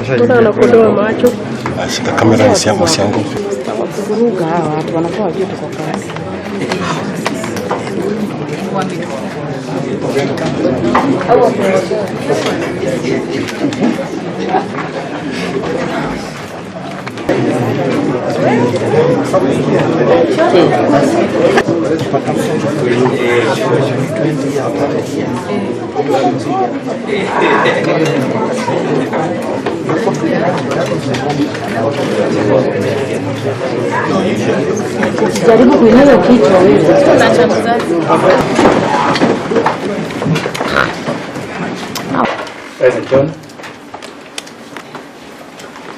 Sasa anakodoa macho. Shika kamera isiangu. Kuruga hawa watu wanakuwa vitu kwa kazi. Jaribu kuinua kichwa wewe. Present, John.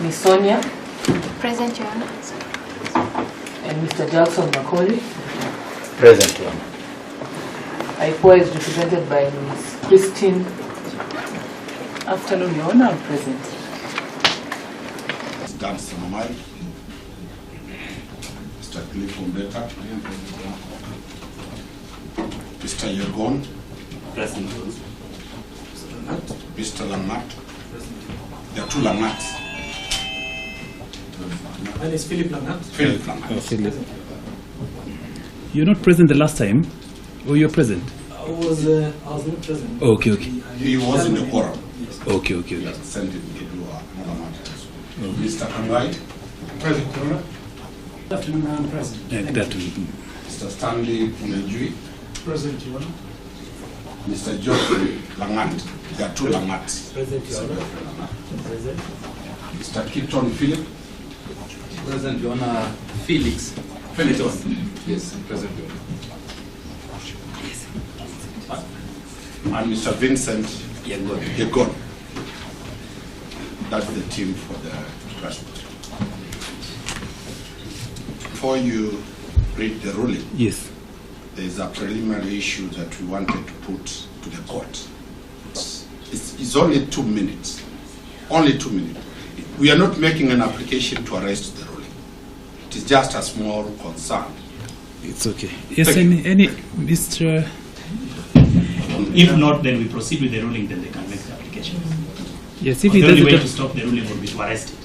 Miss Sonia. Present, Your Honor. And Mr. Jackson Macaulay. Present, John. IPOA is represented by Ms. Christine. Afternoon, Your Honor, I'm present. Dan Samamari, Mr. Cliff Ombeta, Mr. Yegon, Present. Mr. Langat. There are two Langats. That is Philip Langat. Philip Langat. Oh, Philip. You're not present the last time, or you're present? I was not present. Okay. He was in the quorum. Yes. Okay. Send him to do another matter. Mr. Kangai. Present. Good afternoon, I'm present. Mr. Stanley Punejui. Present, Your Honor. Mr. Geoffrey Langat. There are two Langats. Present, Your Honor. Present. Mr. Keaton Philip. Present, Your Honor. Felix. Yes, present. And Mr. Vincent Yegon. That's the team for the transport. Before you read the ruling, Yes. there is a preliminary issue that we wanted to put to the court. It's only 2 minutes. Only 2 minutes. We are not making an application to arrest the ruling. It is just a small concern. It's okay. Yes, any Mr. If not, then we proceed with the ruling, then they can make the application. Yes, if The he only way to does stop the ruling would be to arrest it.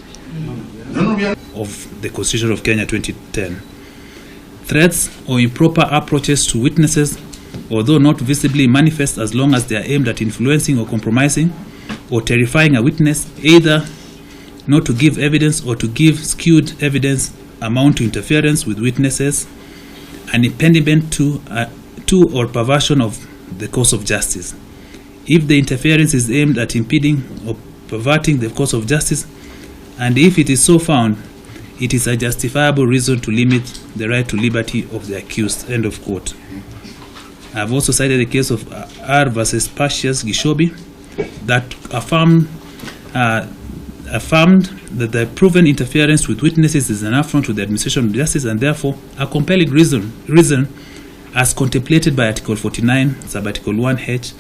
No, we are. of the Constitution of Kenya 2010, threats or improper approaches to witnesses, although not visibly manifest, as long as they are aimed at influencing or compromising or terrifying a witness, either not to give evidence or to give skewed evidence, amount to interference with witnesses, an impediment to or perversion of the course of justice. If the interference is aimed at impeding or perverting the course of justice, and if it is so found, it is a justifiable reason to limit the right to liberty of the accused. End of quote. I have also cited the case of R versus Pacius Gishobi that affirmed that the proven interference with witnesses is an affront to the administration of justice and therefore a compelling reason as contemplated by Article 49, Sub-Article 1H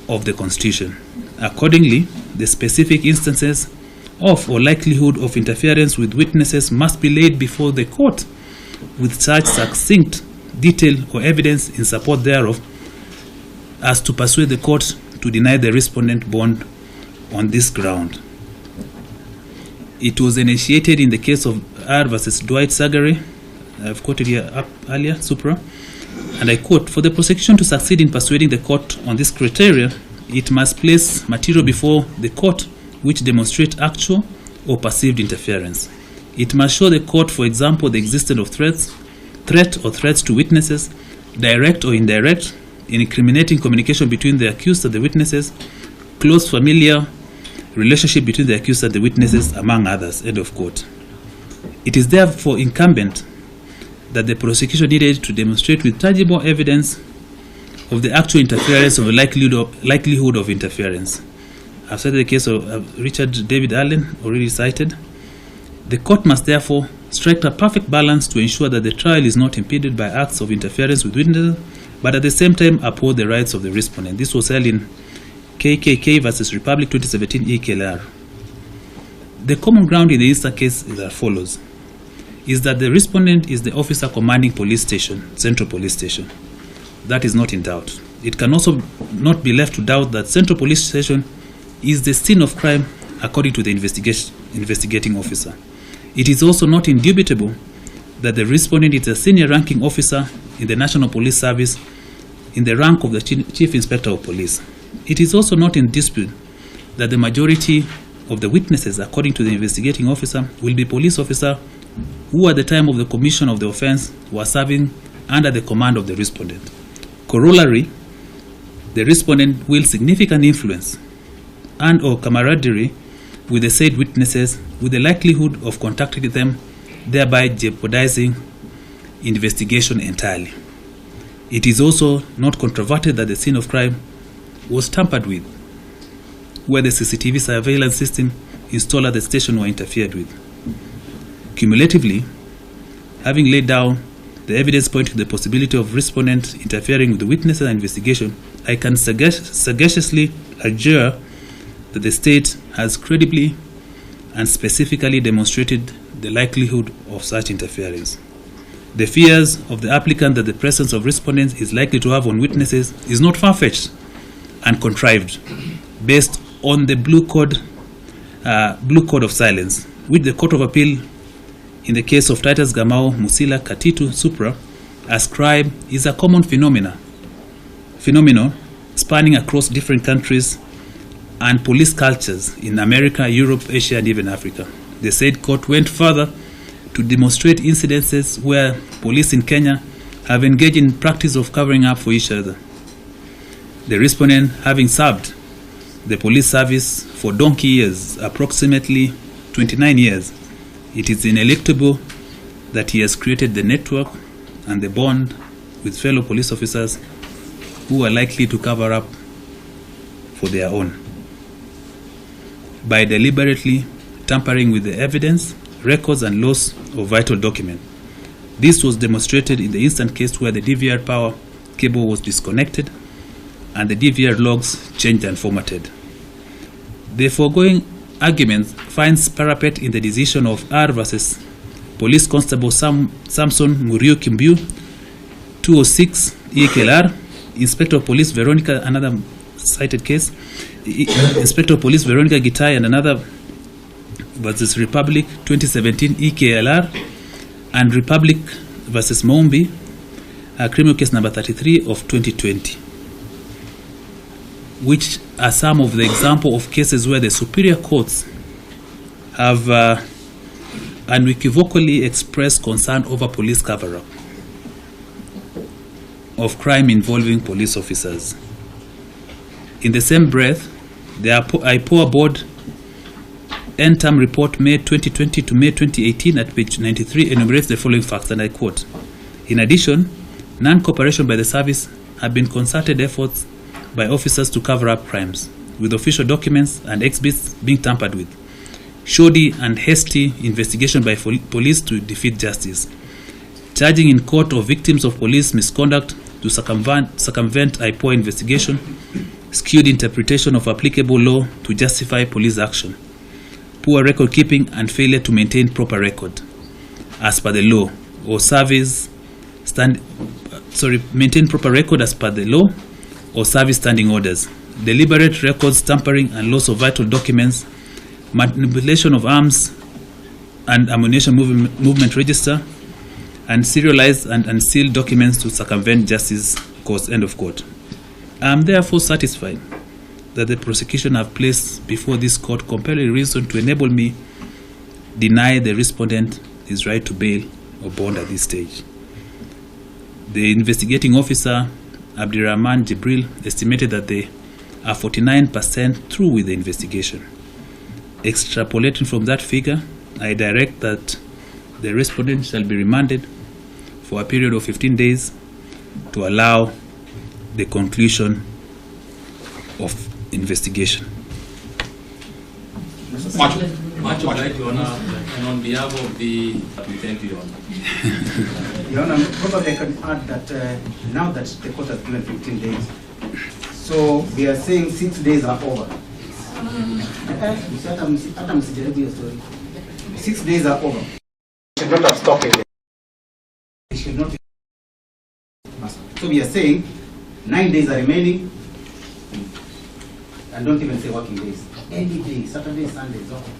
of the Constitution. Accordingly, the specific instances of or likelihood of interference with witnesses must be laid before the court with such succinct detail or evidence in support thereof as to persuade the court to deny the respondent bond on this ground. It was initiated in the case of R versus Dwight Sagary, I've quoted here up earlier, Supra, and I quote, "For the prosecution to succeed in persuading the court on this criteria, it must place material before the court which demonstrate actual or perceived interference. It must show the court, for example, the existence of threat or threats to witnesses, direct or indirect, incriminating communication between the accused and the witnesses, close familiar relationship between the accused and the witnesses, among others." End of quote. It is therefore incumbent that the prosecution needed to demonstrate with tangible evidence of the actual interference or the likelihood of interference. I've cited the case of Richard David Allen, already cited. The court must therefore strike a perfect balance to ensure that the trial is not impeded by acts of interference with witnesses but at the same time uphold the rights of the respondent. This was held in KKK versus Republic 2017 EKLR. The common ground in the Easter case is as follows: is that the respondent is the officer commanding police station, Central Police Station. That is not in doubt. It can also not be left to doubt that Central Police Station is the scene of crime according to the investigating officer. It is also not indubitable that the respondent is a senior ranking officer in the National Police Service in the rank of the Chief Inspector of Police. It is also not in dispute that the majority of the witnesses, according to the investigating officer, will be police officers who at the time of the commission of the offense were serving under the command of the respondent. Corollary, the respondent will significant influence and or camaraderie with the said witnesses with the likelihood of contacting them, thereby jeopardizing investigation entirely. It is also not controverted that the scene of crime was tampered with, where the CCTV surveillance system installed at the station were interfered with. Cumulatively, having laid down the evidence pointing to the possibility of respondent interfering with the witnesses and investigation, I can sagaciously adjure that the state has credibly and specifically demonstrated the likelihood of such interference. The fears of the applicant that the presence of respondents is likely to have on witnesses is not far-fetched and contrived, based on the blue code of silence, which the Court of Appeal in the case of Titus Gamao Musila Katitu Supra ascribed is a common phenomenon spanning across different countries and police cultures in America, Europe, Asia, and even Africa. The said court went further to demonstrate incidences where police in Kenya have engaged in practice of covering up for each other. The respondent having served the police service for donkey years, approximately 29 years, it is ineluctable that he has created the network and the bond with fellow police officers who are likely to cover up for their own by deliberately tampering with the evidence, records, and loss of vital documents. This was demonstrated in the instant case where the DVR power cable was disconnected and the DVR logs changed and formatted. The foregoing argument finds parapet in the decision of R versus Police Constable Samson Muriu Kimbiu, 206 EKLR, Inspector of Police Veronica, another cited case, Inspector of Police Veronica Gitai and another versus Republic 2017 EKLR, and Republic versus Mombi, criminal case number 33 of 2020, which are some of the example of cases where the superior courts have unequivocally expressed concern over police cover-up of crime involving police officers. In the same breath, the IPOA Board end-term report May 2020 to May 2018 at page 93 enumerates the following facts, and I quote: in addition, non-cooperation by the service have been concerted efforts by officers to cover up crimes, with official documents and exhibits being tampered with, shoddy and hasty investigation by police to defeat justice, charging in court of victims of police misconduct to circumvent IPOA investigation, skewed interpretation of applicable law to justify police action, poor record keeping and failure to maintain proper record as per the law or maintain proper record as per the law or service standing orders, deliberate records tampering and loss of vital documents, manipulation of arms and ammunition movement register, and serialized and unsealed documents to circumvent justice cause, end of quote. I am therefore satisfied that the prosecution have placed before this court compelling reason to enable me deny the respondent his right to bail or bond at this stage. The investigating officer, Abdirahman Jibril, estimated that they are 49% through with the investigation. Extrapolating from that figure, I direct that the respondent shall be remanded for a period of 15 days to allow the conclusion of investigation. Much. Much obliged, Your Honor, and on behalf of the thank you, Your Honor. Your Honor, probably I can add that now that the court has given 15 days, so we are saying 6 days are over. 6 days are over. It should not have stopped it. It should not. So we are saying 9 days are remaining, and don't even say working days. Any day, Saturday, Sunday, is okay.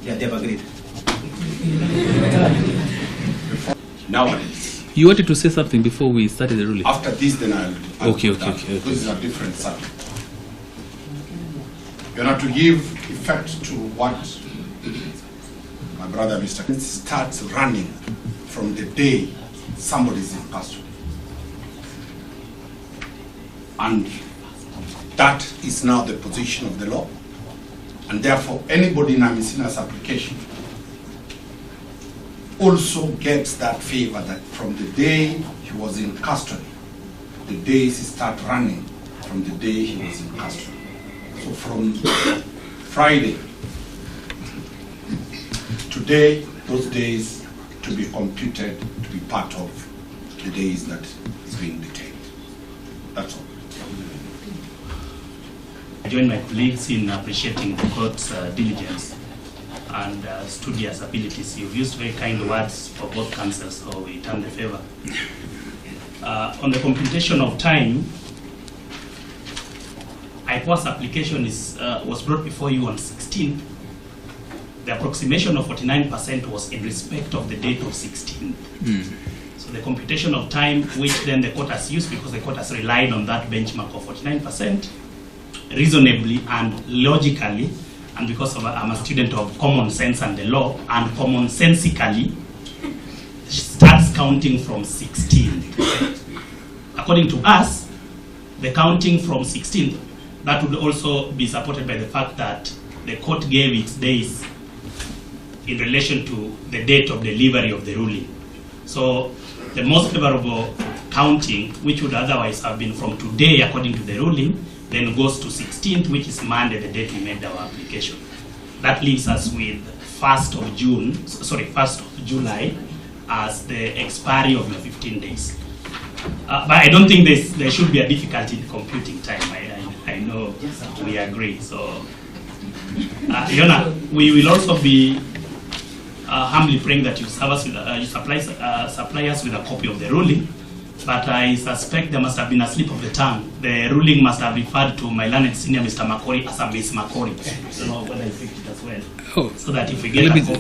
Yeah, they've agreed. Nowadays, You wanted to say something before we started the ruling? after this, then I'll Okay. This is a different subject. You know, to give effect to what my brother Mr. starts running from the day somebody is in custody. And that is now the position of the law. And therefore, anybody in Amisina's application also gets that favor that from the day he was in custody, the days start running from the day he was in custody. So from Friday, today, those days to be computed to be part of the days that is being detained. That's all. I join my colleagues in appreciating the court's diligence and studious abilities. You've used very kind words for both counsels, so we return the favor. On the computation of time, IPOA's application was brought before you on 16th. The approximation of 49% was in respect of the date of 16th. So the computation of time, which then the court has used because the court has relied on that benchmark of 49%, reasonably and logically, and because I'm a student of common sense and the law, and commonsensically starts counting from 16. According to us, the counting from 16, that would also be supported by the fact that the court gave its days in relation to the date of delivery of the ruling. So the most favorable counting, which would otherwise have been from today according to the ruling, then goes to 16th, which is Monday, the date we made our application. That leaves us with 1st of July as the expiry of the 15 days. But I don't think there should be a difficulty in computing time. I know we agree. So, Yona, we will also be humbly praying that you serve us with, you supply us with a copy of the ruling. But I suspect there must have been a slip of the tongue. The ruling must have referred to my learned senior, Mr. Makori, as a Miss Makori. I don't know whether I picked it as well. Oh. So that if we get before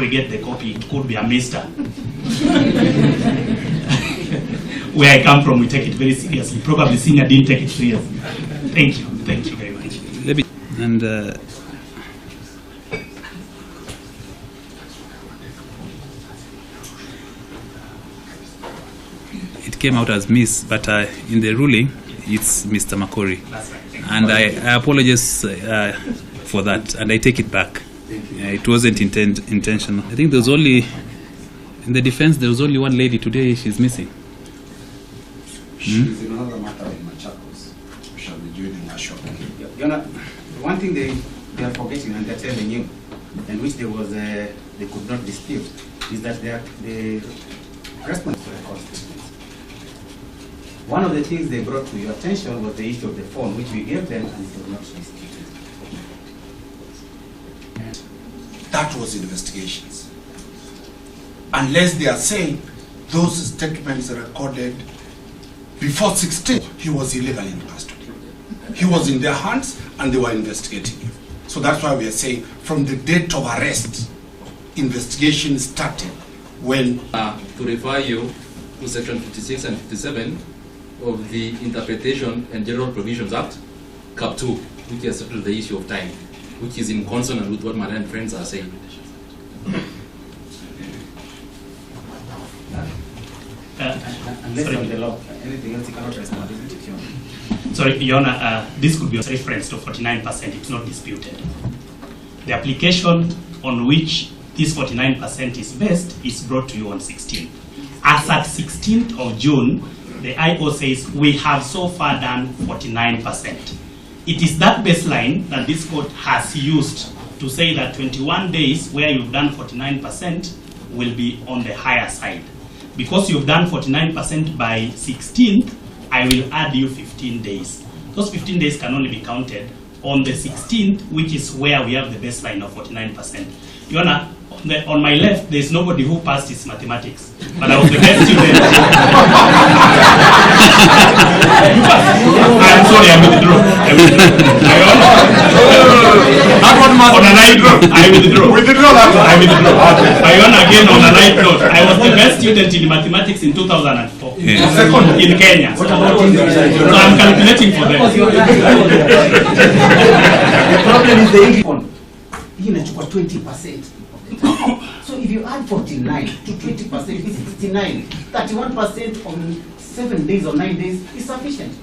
we get the copy, it could be a Mr. Where I come from, we take it very seriously. Probably senior didn't take it seriously. Thank you very much. And it came out as Miss, but in the ruling, it's Mr. Makori. That's right. And I apologize for that, and I take it back. It wasn't intentional. I think there was only, in the defense, there was only one lady today. She's missing. She's in another matter in Machakos. We shall be joining her shortly. One thing they are forgetting and they're telling you, and which they could not dispute, is that the response to the court statements. One of the things they brought to your attention was the issue of the phone, which we gave them, and it was not disputed. That was investigations. Unless they are saying those statements are recorded before 16, he was illegally in custody. He was in their hands and they were investigating him. So that's why we are saying from the date of arrest, investigation started when... To refer you to section 56 and 57 of the Interpretation and General Provisions Act, Cap 2, which has settled the issue of time, which is in consonant with what my learned friends are saying. Unless on the law, anything else you cannot respond, isn't it, Your Honor? Sorry, Your Honor, this could be a reference to 49%. It's not disputed. The application on which this 49% is based is brought to you on 16th. As at 16th of June, the IO says we have so far done 49%. It is that baseline that this court has used to say that 21 days where you've done 49% will be on the higher side. Because you've done 49% by 16th, I will add you 15 days. Those 15 days can only be counted on the 16th, which is where we have the baseline of 49%. Your Honor, on my left, there's nobody who passed his mathematics, but I was the best student. I'm sorry, I withdraw. On a light note, I withdraw. I withdraw. I won again on a light note. I was the best student in mathematics in 2004 in Kenya. So I'm calculating for them. The problem is the English one. You know, 20%. So if you add 49 to 20%, it's 69. 31% on 7 days or 9 days is sufficient.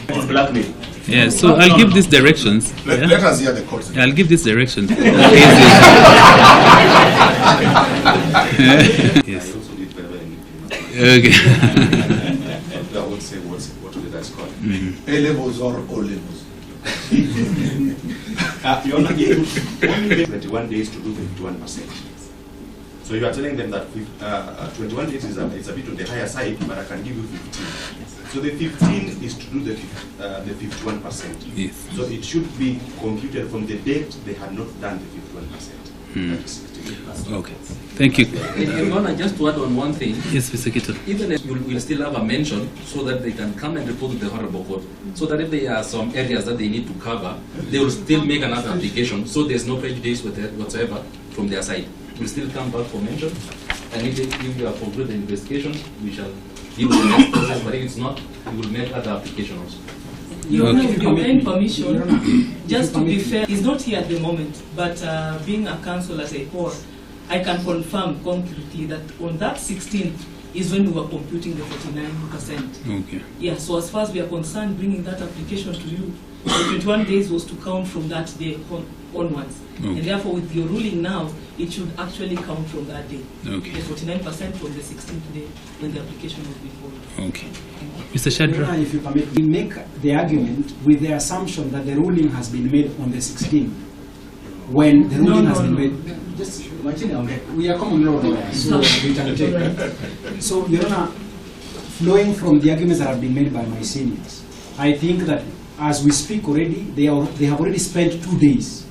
Blackmail. Yeah, so I'll give these directions. Let us hear the court. I'll give this direction. Yes. Okay. I would say what that's called. A levels or O levels. You're not giving 21 days to do 51%. So you are telling them that 21 days is a bit on the higher side, but I can give you 15. So the 15 is to do the 51%. Yes. So it should be computed from the date they had not done the 51%. Okay. Thank you. Your Honor, just to add on one thing. Yes, Mr. Kito. Even if we'll still have a mention so that they can come and report to the Honorable Court, so that if there are some areas that they need to cover, they will still make another application, so there's no prejudice whatsoever from their side. We'll still come back for mention, and if you have concluded the investigation, we shall give the next process, but if it's not, we will make other applications. Your Honor, with your own permission, just to be fair, he's not here at the moment, but being a counsel as a core, I can confirm concretely that on that 16th is when we were computing the 49%. Okay. Yeah, so as far as we are concerned, bringing that application to you, the 21 days was to count from that day onwards. Okay. And therefore, with your ruling now, it should actually count from that day. Okay. The 49% from the 16th day when the application was before. Okay. Mr. Shadra? If you permit, we make the argument with the assumption that the ruling has been made on the 16th. When the ruling has been made, just we are common law lawyers, so we can take. So, Your Honor, flowing from the arguments that have been made by my seniors, I think that as we speak already, they have already spent 2 days.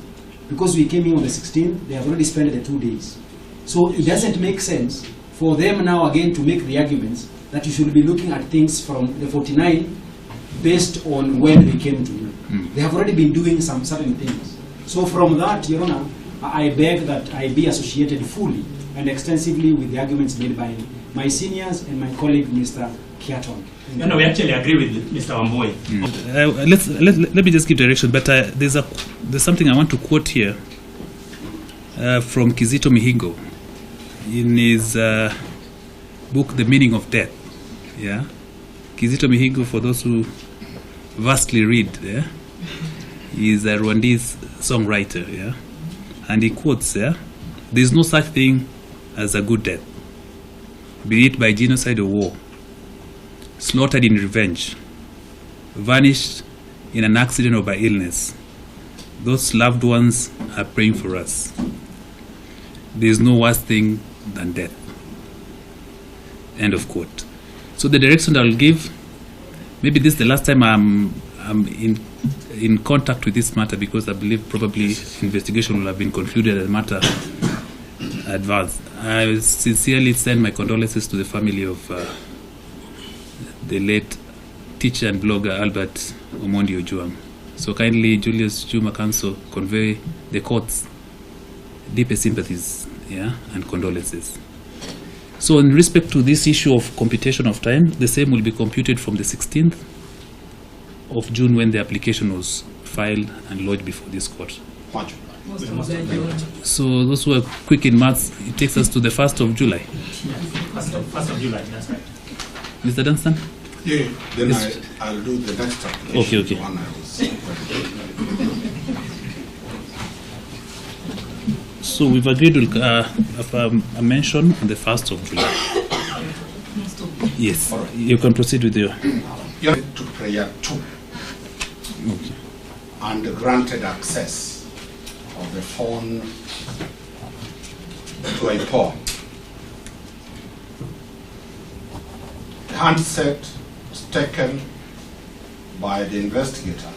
Because we came in on the 16th, they have already spent the 2 days. So it doesn't make sense for them now again to make the arguments that you should be looking at things from the 49 based on when they came to you. They have already been doing some certain things. So from that, Your Honor, I beg that I be associated fully and extensively with the arguments made by my seniors and my colleague, Mr. Kiaton. No, we actually agree with Mr. Wamboi. Let me just give direction, but there's something I want to quote here from Kizito Mihingo in his book, The Meaning of Death. Yeah, Kizito Mihingo, for those who vastly read, yeah, is a Rwandese songwriter. Yeah, and he quotes, yeah, "There's no such thing as a good death, be it by genocide or war. Slaughtered in revenge, vanished in an accident or by illness. Those loved ones are praying for us. There is no worse thing than death." End of quote. So the direction I will give, maybe this is the last time I'm in contact with this matter, because I believe probably investigation will have been concluded and the matter advanced. I sincerely send my condolences to the family of the late teacher and blogger Albert Omondi Ojwang. So kindly, Julius Juma Council, convey the court's deepest sympathies, yeah, and condolences. So in respect to this issue of computation of time, the same will be computed from the 16th of June when the application was filed and lodged before this court. So those who are quick in maths, it takes us to the 1st of July. 1st of July, that's right. Mr. Dunstan? Yeah, then Yes. I'll do the next application. Okay, okay. The one I was. So we've agreed we'll have a mention on the 1st of July. Yes, you can proceed with your... You have to prayer 2 Okay. and granted access of the phone to a pawn. The handset was taken by the investigator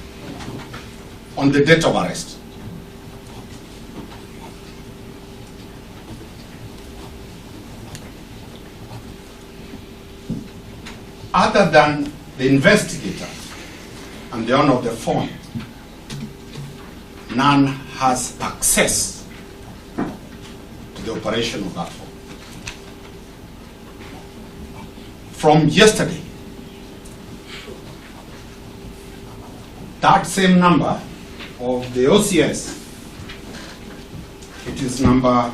on the date of arrest. Other than the investigator and the owner of the phone, none has access to the operation of that phone. From yesterday, that same number of the OCS, it is number,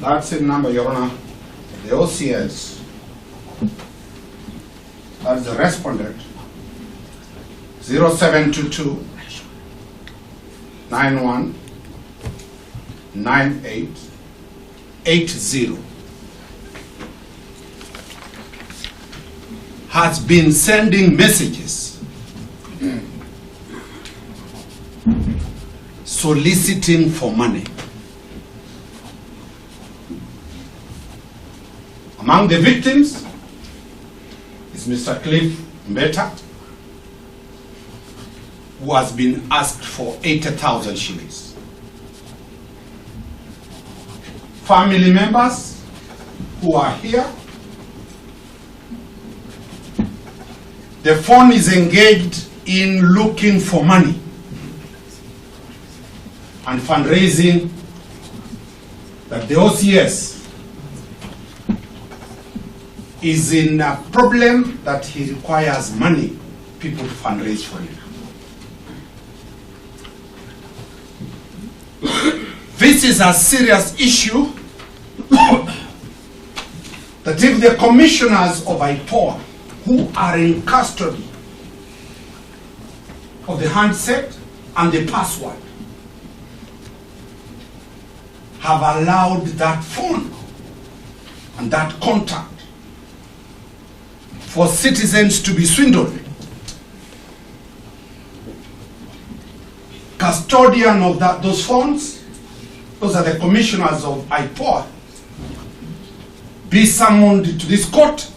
that same number, Your Honor, the OCS, that is the respondent, 0722 91 9880, has been sending messages soliciting for money. Among the victims is Mr. Cliff Mbeta, who has been asked for 80,000 shillings. Family members who are here, the phone is engaged in looking for money and fundraising that the OCS is in a problem that he requires money, people to fundraise for him. This is a serious issue that if the commissioners of IPOA who are in custody of the handset and the password have allowed that phone and that contact for citizens to be swindled, custodian of those funds, those are the commissioners of IPOA, be summoned to this court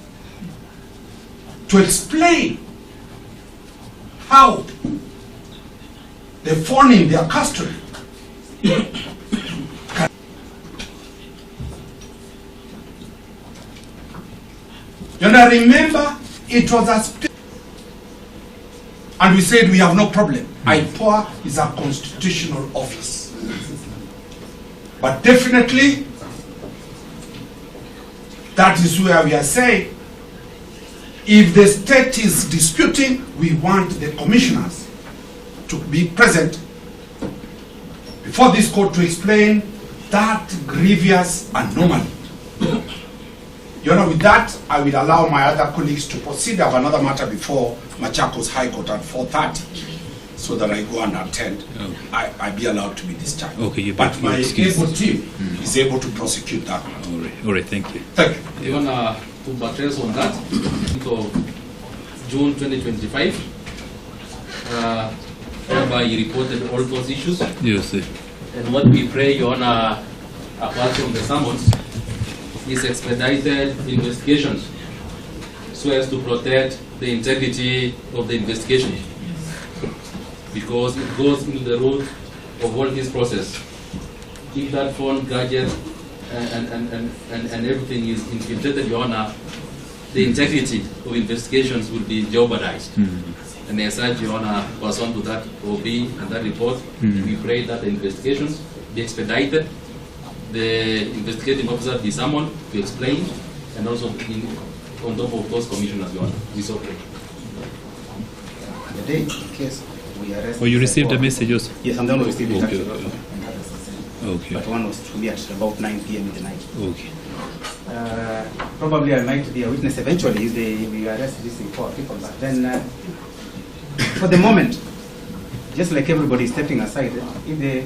to explain how the phone in their custody can. You know, remember, it was a and we said we have no problem. IPOA is a constitutional office. But definitely, that is where we are saying, if the state is disputing, we want the commissioners to be present before this court to explain that grievous anomaly. You know, with that, I will allow my other colleagues to proceed. I have another matter before Machakos High Court at 4:30, so that I go and attend. Okay. I be allowed to be discharged. Okay, but my able team is able to prosecute that. All right, thank you. Thank you. Even to buttress on that, so June 2025, whereby he reported all those issues. Yes, sir. And what we pray, Your Honor, apart from the summons, is expedited investigations so as to protect the integrity of the investigation, because it goes into the root of all this process. If that phone, gadget, and everything is infiltrated, Your Honor, the integrity of investigations will be jeopardized. And as such, Your Honor, pursuant to that OB and that report, we pray that the investigations be expedited, the investigating officer be summoned to explain, and also on top of those commissioners, Your Honor. We so pray. The day in case we arrest. Oh, you received a message also? Yes, I'm the one who received it. Okay, actually. Okay. But one was to be at about 9 p.m. in the night. Okay. Probably I might be a witness eventually if we arrest these four people. But then, for the moment, just like everybody is stepping aside, if the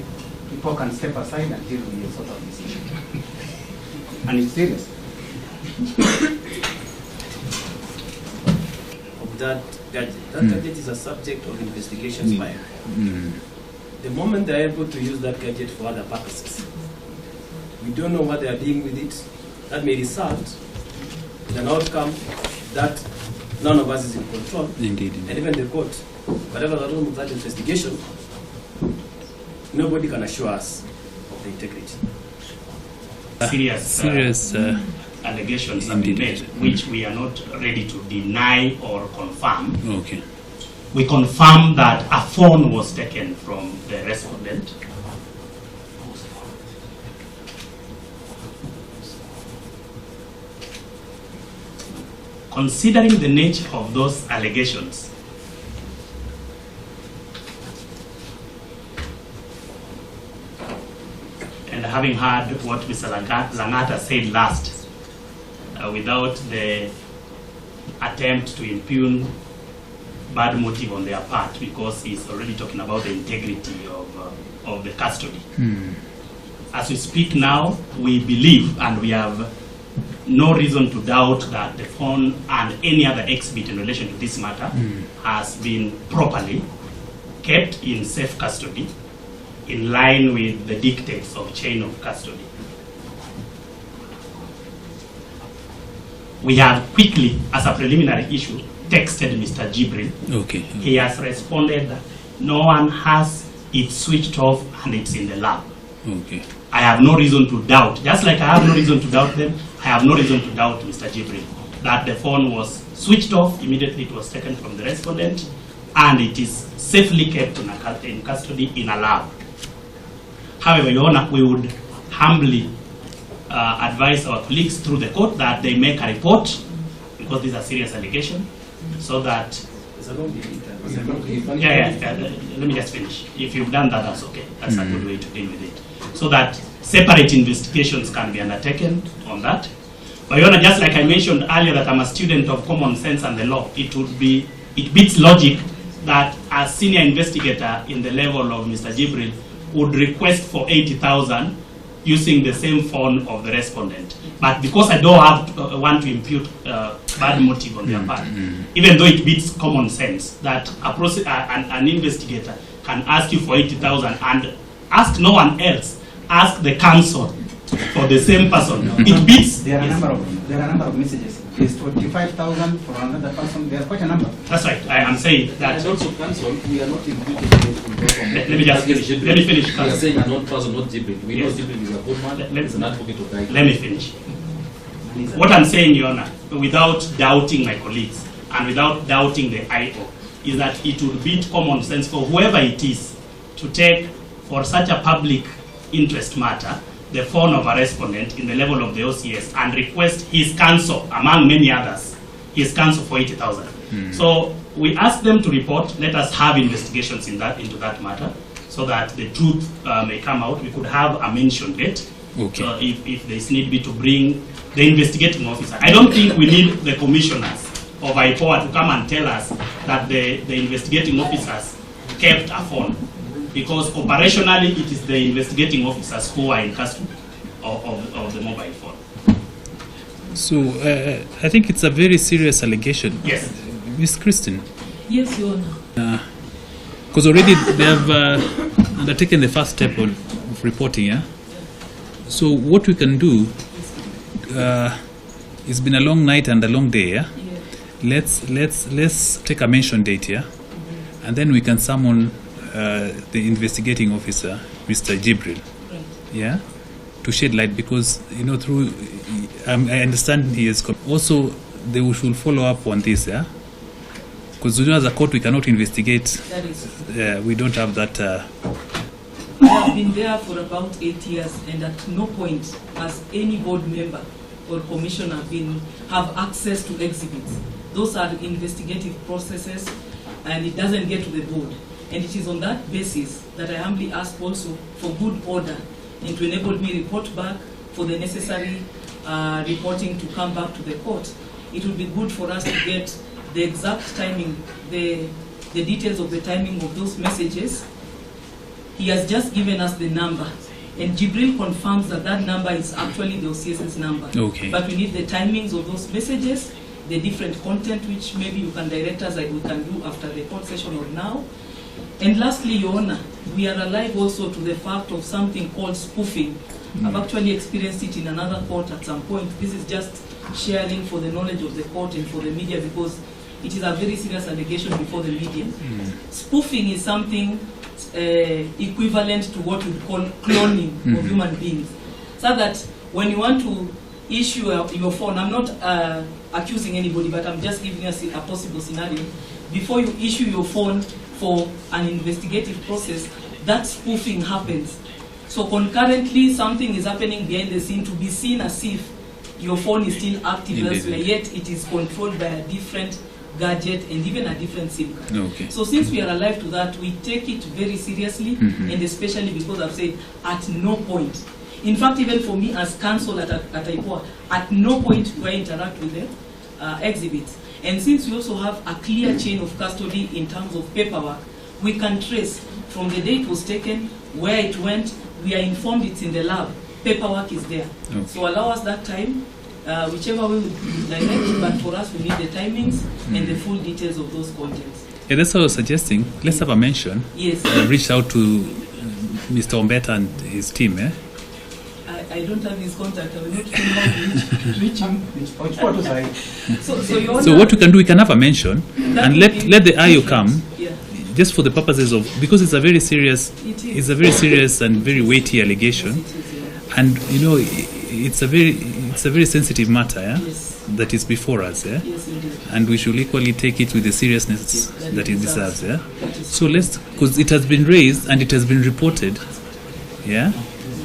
people can step aside and deal with a sort of this issue. And it's serious. that gadget. That gadget is a subject of investigations by. The moment they are able to use that gadget for other purposes, we don't know what they are doing with it. That may result in an outcome that none of us is in control. Indeed. And even the court, whatever the outcome of that investigation, nobody can assure us of the integrity. Serious allegations have been made, which we are not ready to deny or confirm. Okay. We confirm that a phone was taken from the respondent. Considering the nature of those allegations, and having heard what Mr. Langata said last, without the attempt to impugn bad motive on their part, because he's already talking about the integrity of the custody. As we speak now, we believe, and we have no reason to doubt, that the phone and any other exhibit in relation to this matter has been properly kept in safe custody in line with the dictates of chain of custody. We have quickly, as a preliminary issue, texted Mr. Jibril. Okay. He has responded that no one has it switched off and it's in the lab. Okay. I have no reason to doubt, just like I have no reason to doubt them, I have no reason to doubt Mr. Jibril, that the phone was switched off, immediately it was taken from the respondent, and it is safely kept in custody in a lab. However, Your Honor, we would humbly advise our colleagues through the court that they make a report, because these are serious allegations, so that... Let me just finish. If you've done that, that's okay. That's a good way to deal with it. So that separate investigations can be undertaken on that. But Your Honor, just like I mentioned earlier that I'm a student of common sense and the law, it beats logic that a senior investigator in the level of Mr. Jibril would request for 80,000 using the same phone of the respondent. But because I don't have want to impute bad motive on their part, even though it beats common sense that an investigator can ask you for 80,000 and ask no one else, ask the counsel for the same person. It beats. There are a number of messages. There's 25,000 for another person. There are quite a number. That's right. I am saying that. And also, counsel, we are not imputing. Let me just finish. Let me finish. We are saying a non-person, not Jibril. We know Jibril is a good man. He's an advocate of right. Let me finish. What I'm saying, Your Honor, without doubting my colleagues and without doubting the IO, is that it would beat common sense for whoever it is to take, for such a public interest matter, the phone of a respondent in the level of the OCS and request his counsel, among many others, his counsel for 80,000. So we ask them to report. Let us have investigations into that matter, so that the truth may come out. We could have a mention date, if there is need be to bring the investigating officer. I don't think we need the commissioners of IPOA to come and tell us that the investigating officers kept a phone, because operationally it is the investigating officers who are in custody of the mobile phone. So I think it's a very serious allegation. Yes. Miss Christine. Yes, Your Honor. Because already they have undertaken the first step of reporting, yeah? So what we can do, it's been a long night and a long day, yeah? Let's take a mention date, yeah? And then we can summon the investigating officer, Mr. Jibril, yeah, to shed light, because through I understand he is also they should follow up on this, yeah, because as a court we cannot investigate. That is. We don't have that. I have been there for about 8 years, and at no point has any board member or commissioner have access to exhibits. Those are investigative processes, and it doesn't get to the board. And it is on that basis that I humbly ask also for good order and to enable me report back for the necessary reporting to come back to the court. It would be good for us to get the exact timing, the details of the timing of those messages. He has just given us the number, and Jibril confirms that that number is actually the OCS's number. Okay. But we need the timings of those messages, the different content which maybe you can direct us, like we can do after the court session or now. And lastly, Your Honor, we are alive also to the fact of something called spoofing. I've actually experienced it in another court at some point. This is just sharing for the knowledge of the court and for the media, because it is a very serious allegation before the media. Spoofing is something equivalent to what we call cloning of human beings. So that when you want to issue your phone, I'm not accusing anybody, but I'm just giving us a possible scenario. Before you issue your phone for an investigative process, that spoofing happens. So concurrently, something is happening behind the scene to be seen as if your phone is still active elsewhere, yet it is controlled by a different gadget and even a different SIM card. Okay. So since we are alive to that, we take it very seriously, and especially because I've said at no point. In fact, even for me as counsel at IPOA, at no point do I interact with the exhibits. And since we also have a clear chain of custody in terms of paperwork, we can trace from the day it was taken, where it went, we are informed it's in the lab, paperwork is there. Okay. So allow us that time, whichever way we direct, but for us we need the timings and the full details of those contents. Yeah, that's what I was suggesting. Let's have a mention. Yes. Reach out to Mr. Ombeta and his team, eh? I don't have his contact. I will not know how to reach him. So what we can do, we can have a mention and let the IO come, just for the purposes of, because it's a very serious, and very weighty allegation, and you know it's a very sensitive matter, yeah? That is before us, yeah? And we should equally take it with the seriousness that it deserves, yeah? So because it has been raised and it has been reported, yeah?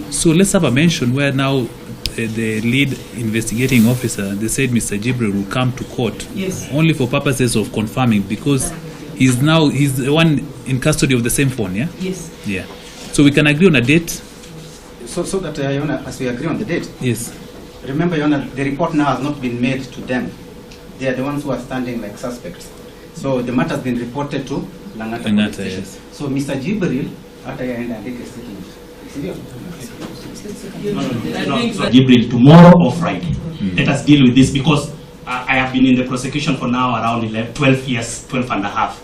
So let's have a mention where now the lead investigating officer, they said Mr. Jibril will come to court only for purposes of confirming, because he's the one in custody of the same phone, yeah? Yes. Yeah. So we can agree on a date. So that, Your Honor, as we agree on the date. Yes. Remember, Your Honor, the report now has not been made to them. They are the ones who are standing like suspects. So the matter has been reported to Langata. Yes. So Mr. Jibril, at the end, I think is sitting. Jibril, tomorrow or Friday. Let us deal with this, because I have been in the prosecution for now around 12 years, 12 and a half.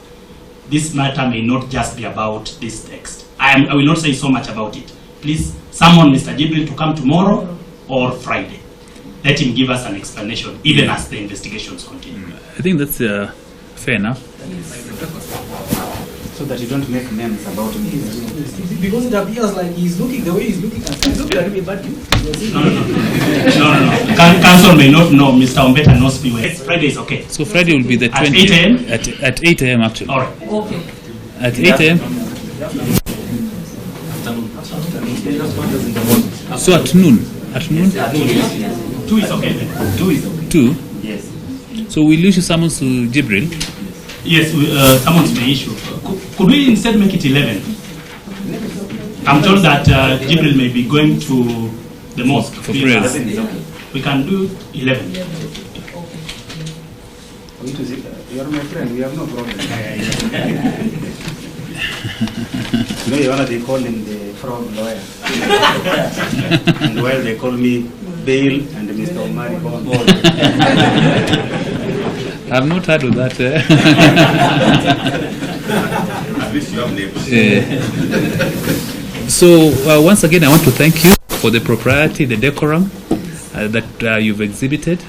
This matter may not just be about this text. I will not say so much about it. Please summon Mr. Jibril to come tomorrow or Friday. Let him give us an explanation, even as the investigations continue. I think that's fair enough. So that you don't make names about me. Because it appears like he's looking, the way he's looking at me. Look at me, but No. Council may not know. Mr. Ombeta knows me well. Friday is okay. So Friday will be the 20th. At 8 a.m.? At 8 a.m. actually. All right. Okay. At 8 a.m. So at noon. At noon? 2 is okay. 2 is okay. 2? Yes. So we'll issue summons to Jibril? Yes, summons may issue. Could we instead make it 11? I'm told that Jibril may be going to the mosque for prayers. We can do 11. You're my friend, we have no problem. You know, Your Honor, they call him the fraud lawyer. And while they call me Bail and Mr. Omari Bond. I've not heard of that. At least you have names. So once again, I want to thank you for the propriety, the decorum that you've exhibited.